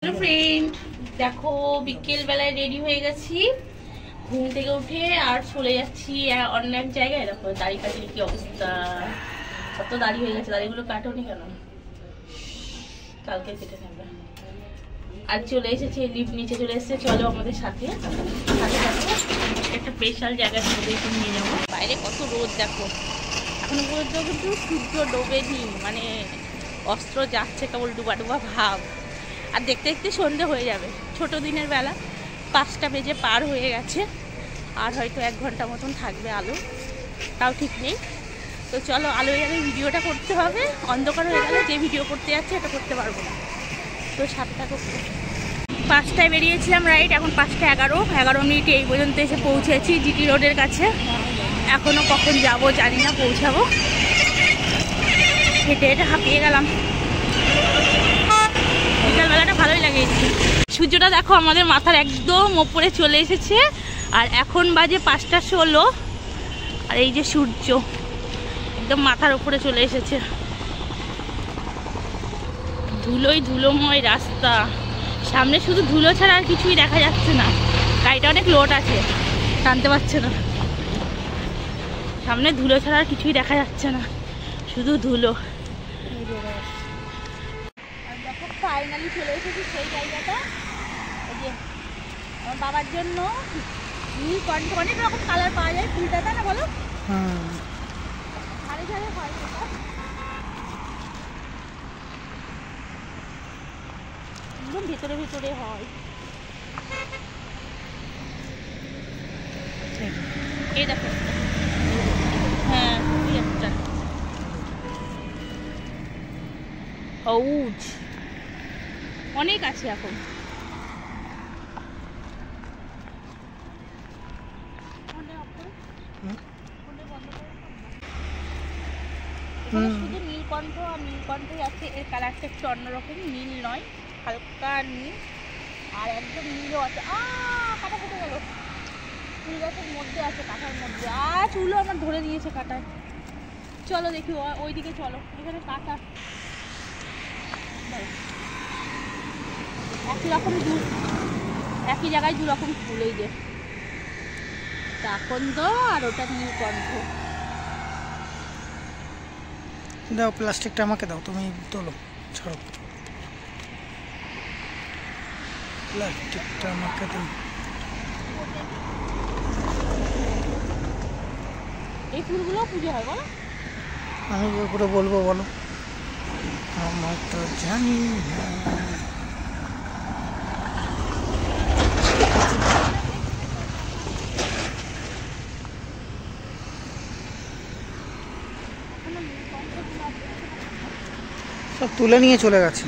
Hello friend, দেখো বিকেল বেলায় রেডি হয়ে গেছি ঘুম থেকে উঠে আর চলে যাচ্ছি অন্য এক জায়গায়। দেখো দাড়ি কাটির কি অবস্থা, কত দাড়ি হয়ে গেছে। দাড়িগুলো কাটোনি কেন? কালকে কেটে নেবে। আর চলে এসেছে লিফট নিচে চলে এসেছে। চলো আমাদের সাথে সাথে একটা স্পেশাল জায়গায় তোমাদেরকে নিয়ে যাবো। বাইরে কত রোদ দেখো, এখনো পর্যন্ত কিন্তু সূর্য ডোবেনি, মানে অস্ত্র যাচ্ছে কেবল ডুবা ডুবা ভাব। আর দেখতে দেখতে সন্ধে হয়ে যাবে। ছোট দিনের বেলা 5টা বেজে পার হয়ে গেছে, আর হয়তো 1 ঘন্টা মতন থাকবে আলো, তাও ঠিক নেই। তো চলো, আলো হয়ে গেলে ভিডিওটা করতে হবে, অন্ধকার হয়ে গেলে যে ভিডিও করতে যাচ্ছে এটা করতে পারবো না। তো 7টা করতে 5টায় বেরিয়েছিলাম রাইট, এখন 5টা 11 মিনিটে এই পর্যন্ত এসে পৌঁছেছি জিটি রোডের কাছে। এখনও কখন যাব জানি না, পৌঁছাবো। হেঁটে হেঁটে হাঁপিয়ে গেলাম। বিকালবেলাটা ভালোই লাগে। সূর্যটা দেখো আমাদের মাথার একদম ওপরে চলে এসেছে, আর এখন বাজে 5টা 16। আর এই যে সূর্য একদম মাথার ওপরে চলে এসেছে। ধুলোই ধুলোময় রাস্তা, সামনে শুধু ধুলো ছাড়া আর কিছুই দেখা যাচ্ছে না। গাড়িটা অনেক লোড আছে, টানতে পারছে না। সামনে ধুলো ছাড়া আর কিছুই দেখা যাচ্ছে না, শুধু ধুলো। ফাইনালি চলে এসেছি সেই জায়গাটা। এই যে আমার বাবার জন্য নীলকণ্ঠ, অনেক রকম কালার পাওয়া যায় ফুলটাতে, না বলো? ধারে ধারে হয় এটা, একদম ভেতরে ভেতরে হয়। এই দেখো, হ্যাঁ একটা হউজ অনেক আছে এখন। শুধু নীলকণ্ঠ আর নীলকণ্ঠই আছে। এর কালারটা একটু অন্যরকম, নীল নয়, হালকা নীল, আর একদম নীলও আছে। কাটা কেটে গেল, ফুল গাছের মধ্যে আছে, কাঁটার মধ্যে। চুলও আমার ধরে দিয়েছে কাঁটায়। চলো দেখি ওইদিকে চলো, এখানে কাঁটা একই রকম ফুল, একই জায়গায় 2 রকম ফুল। এই যে আকন্দ আর ওটা নীলকণ্ঠ। দাও প্লাস্টিকটা আমাকে দাও, তুমি তোলো, ছাড়ো প্লাস্টিকটা আমাকে দাও। এই ফুলগুলো পুজো হয় বলো? আমি পুরো বলবো, বলো। আমার তো জানি না। সব তুলে নিয়ে চলে গেছে।